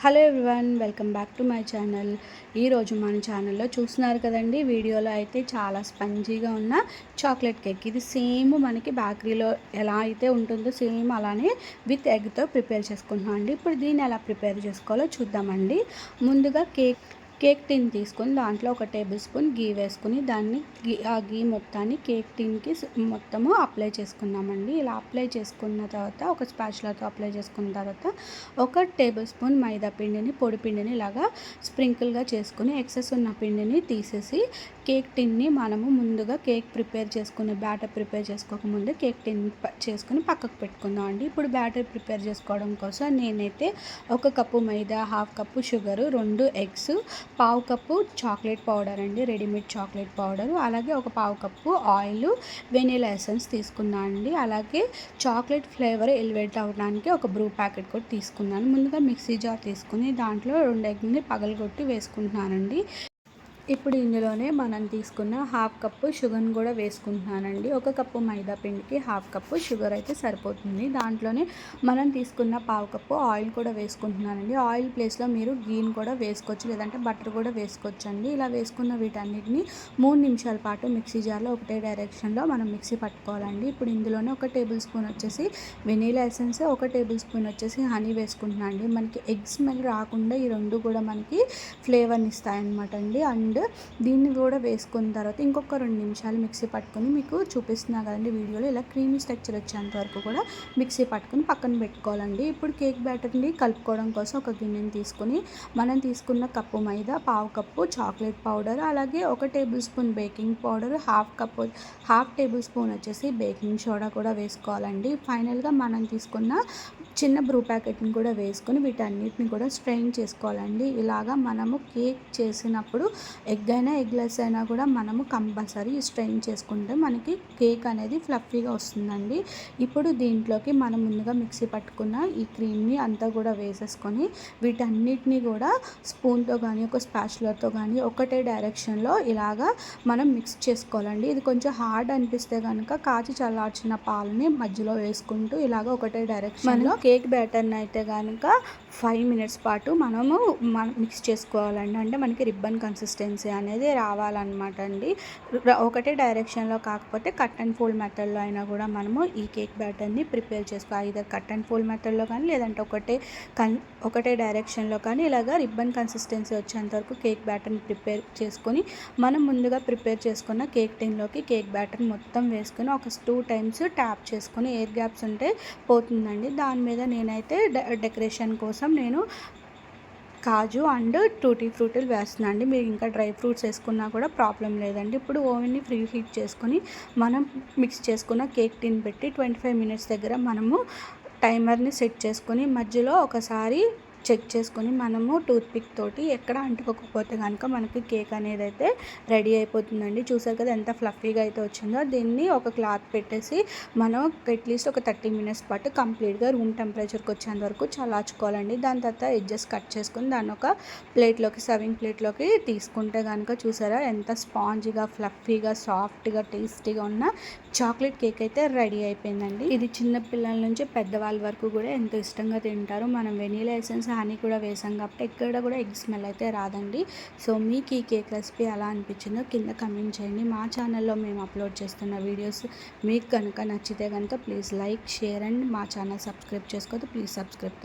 Hello everyone, welcome back to my channel. ఈరోజు మన ఛానల్లో చూస్తున్నారు కదండి, వీడియోలో అయితే చాలా స్పంజీగా ఉన్న చాక్లెట్ కేక్. ఇది సేమ్ మనకి బేకరీలో ఎలా అయితే ఉంటుందో సేమ్ అలానే విత్ ఎగ్తో ప్రిపేర్ చేసుకుంటున్నాం అండి. ఇప్పుడు దీన్ని ఎలా ప్రిపేర్ చేసుకోవాలో చూద్దామండి. ముందుగా కేక్ టిన్ తీసుకొని దాంట్లో 1 టేబుల్ స్పూన్ గీ వేసుకుని దాన్ని ఆ గీ మొత్తాన్ని కేక్ టిన్కి మొత్తము అప్లై చేసుకున్నామండి. ఇలా అప్లై చేసుకున్న తర్వాత ఒక స్పాచులాతో అప్లై చేసుకున్న తర్వాత 1 టేబుల్ స్పూన్ మైదా పిండిని, పొడి పిండిని ఇలాగా స్ప్రింకిల్గా చేసుకుని ఎక్సెస్ ఉన్న పిండిని తీసేసి కేక్ టిన్ని మనము ముందుగా కేక్ ప్రిపేర్ చేసుకుని బ్యాటర్ ప్రిపేర్ చేసుకోకముందు కేక్ టిన్ చేసుకుని పక్కకు పెట్టుకుందాం అండి. ఇప్పుడు బ్యాటర్ ప్రిపేర్ చేసుకోవడం కోసం నేనైతే 1 కప్పు మైదా, 1/2 cup sugar, 2 eggs, 1/2 cup chocolate powder అండి, రెడీమేడ్ చాక్లెట్ పౌడర్, అలాగే 1/2 కప్పు ఆయిల్, వెనీలా ఎసెన్స్ తీసుకున్నాను అండి. అలాగే చాక్లెట్ ఫ్లేవర్ ఎలివేట్ అవ్వడానికి ఒక బ్రూ ప్యాకెట్ కూడా తీసుకున్నాను. ముందుగా మిక్సీ జార్ తీసుకుని దాంట్లో 2 ఎగ్ని పగలగొట్టి వేసుకుంటున్నానండి. ఇప్పుడు ఇందులోనే మనం తీసుకున్న 1/2 కప్పు షుగర్ని కూడా వేసుకుంటున్నానండి. 1 కప్పు మైదా పిండికి 1/2 కప్పు షుగర్ అయితే సరిపోతుంది. దాంట్లోనే మనం తీసుకున్న 1/2 కప్పు ఆయిల్ కూడా వేసుకుంటున్నానండి. ఆయిల్ ప్లేస్లో మీరు గీని కూడా వేసుకోవచ్చు, లేదంటే బటర్ కూడా వేసుకోవచ్చు అండి. ఇలా వేసుకున్న వీటన్నిటిని 3 నిమిషాల పాటు మిక్సీ జార్లో ఒకటే డైరెక్షన్లో మనం మిక్సీ పట్టుకోవాలండి. ఇప్పుడు ఇందులోనే 1 టేబుల్ స్పూన్ వచ్చేసి వెనీలా ఎసెన్స్, 1 టేబుల్ స్పూన్ వచ్చేసి హనీ వేసుకుంటున్నాను అండి. మనకి ఎగ్ స్మెల్ రాకుండా ఈ రెండు కూడా మనకి ఫ్లేవర్ని ఇస్తాయన్నమాట అండి. అండ్ దీన్ని కూడా వేసుకున్న తర్వాత ఇంకొక 2 నిమిషాలు మిక్సీ పట్టుకొని మీకు చూపిస్తున్నా కదండి వీడియోలో, ఇలా క్రీమీ స్ట్రక్చర్ వచ్చేంత వరకు కూడా మిక్సీ పట్టుకొని పక్కన పెట్టుకోవాలండి. ఇప్పుడు కేక్ బ్యాటర్ని కలుపుకోవడం కోసం ఒక గిన్నెని తీసుకొని మనం తీసుకున్న కప్పు మైదా, 1/2 కప్పు చాక్లెట్ పౌడర్, అలాగే 1 table spoon baking powder, 1/2 table spoon వచ్చేసి బేకింగ్ సోడా కూడా వేసుకోవాలండి. ఫైనల్గా మనం తీసుకున్న చిన్న బ్రూ ప్యాకెట్ని కూడా వేసుకొని వీటన్నిటిని కూడా స్ట్రెయిన్ చేసుకోవాలండి. ఇలాగా మనము కేక్ చేసినప్పుడు ఎగ్ అయినా ఎగ్లెస్ అయినా కూడా మనము కంపల్సరీ స్ట్రెయిన్ చేసుకుంటే మనకి కేక్ అనేది ఫ్లఫీగా వస్తుందండి. ఇప్పుడు దీంట్లోకి మనం ముందుగా మిక్సీ పట్టుకున్న ఈ క్రీమ్ని అంతా కూడా వేసేసుకొని వీటన్నిటిని కూడా స్పూన్తో కానీ ఒక స్పాచులాతో కానీ ఒకటే డైరెక్షన్లో ఇలాగా మనం మిక్స్ చేసుకోవాలండి. ఇది కొంచెం హార్డ్ అనిపిస్తే కనుక కాచి చల్లార్చిన పాలని మధ్యలో వేసుకుంటూ ఇలాగ ఒకటే డైరెక్షన్లో కేక్ బ్యాటర్ని అయితే కనుక 5 మినిట్స్ పాటు మనము మిక్స్ చేసుకోవాలండి. అంటే మనకి రిబ్బన్ కన్సిస్టెన్సీ అనేది రావాలన్నమాట అండి. ఒకటే డైరెక్షన్లో కాకపోతే కట్ అండ్ ఫోల్డ్ మెథడ్లో అయినా కూడా మనము ఈ కేక్ బ్యాటర్ని ప్రిపేర్ చేసుకోవాలి. ఇదర్ కట్ అండ్ ఫోల్డ్ మెథడ్లో కానీ, లేదంటే ఒకటే డైరెక్షన్లో కానీ ఇలాగ రిబ్బన్ కన్సిస్టెన్సీ వచ్చేంత వరకు కేక్ బ్యాటర్ని ప్రిపేర్ చేసుకొని మనం ముందుగా ప్రిపేర్ చేసుకున్న కేక్ టిన్లోకి కేక్ బ్యాటర్ మొత్తం వేసుకొని ఒక 2 టైమ్స్ ట్యాప్ చేసుకొని ఎయిర్ గ్యాప్స్ ఉంటే పోతుందండి. దాని మీద నేనైతే డెకరేషన్ కోసం నేను కాజు అండ్ టూటీ ఫ్రూటీలు వేస్తున్నాను అండి. మీరు ఇంకా డ్రై ఫ్రూట్స్ వేసుకున్నా కూడా ప్రాబ్లం లేదండి. ఇప్పుడు ఓవెన్ని ఫ్రీ హీట్ చేసుకొని మనం మిక్స్ చేసుకున్న కేక్ టిన్ పెట్టి 25 మినిట్స్ దగ్గర మనము టైమర్ని సెట్ చేసుకొని మధ్యలో ఒకసారి చెక్ చేసుకొని మనము టూత్పిక్ తోటి ఎక్కడ అంటుకోకపోతే కనుక మనకి కేక్ అనేది అయితే రెడీ అయిపోతుందండి. చూసారు కదా ఎంత ఫ్లఫీగా అయితే వచ్చిందో. దీన్ని ఒక క్లాత్ పెట్టేసి మనం అట్లీస్ట్ ఒక 30 మినిట్స్ పాటు కంప్లీట్గా రూమ్ టెంపరేచర్కి వచ్చేంత వరకు చల్లార్చుకోవాలండి. దాని తర్వాత ఎడ్జెస్ కట్ చేసుకొని దాన్ని ఒక ప్లేట్లోకి, సర్వింగ్ ప్లేట్లోకి తీసుకుంటే కనుక చూసారా ఎంత స్పాంజీగా, ఫ్లఫీగా, సాఫ్ట్గా, టేస్టీగా ఉన్న చాక్లెట్ కేక్ అయితే రెడీ అయిపోయిందండి. ఇది చిన్న పిల్లల నుంచి పెద్దవాళ్ళ వరకు కూడా ఎంతో ఇష్టంగా తింటారు. మనం వెనీలా ఎసెన్స్, హనీ కూడా వేసాం కాబట్టి ఎక్కడ కూడా ఎగ్ స్మెల్ అయితే రాదండి. సో మీకు ఈ కేక్ రెసిపీ ఎలా అనిపించిందో కింద కమెంట్ చేయండి. మా ఛానల్లో మేము అప్లోడ్ చేస్తున్న వీడియోస్ మీకు కనుక నచ్చితే కనుక ప్లీజ్ లైక్, షేర్ అండ్ మా ఛానల్ సబ్స్క్రైబ్ చేసుకోవద్దు. Please subscribe.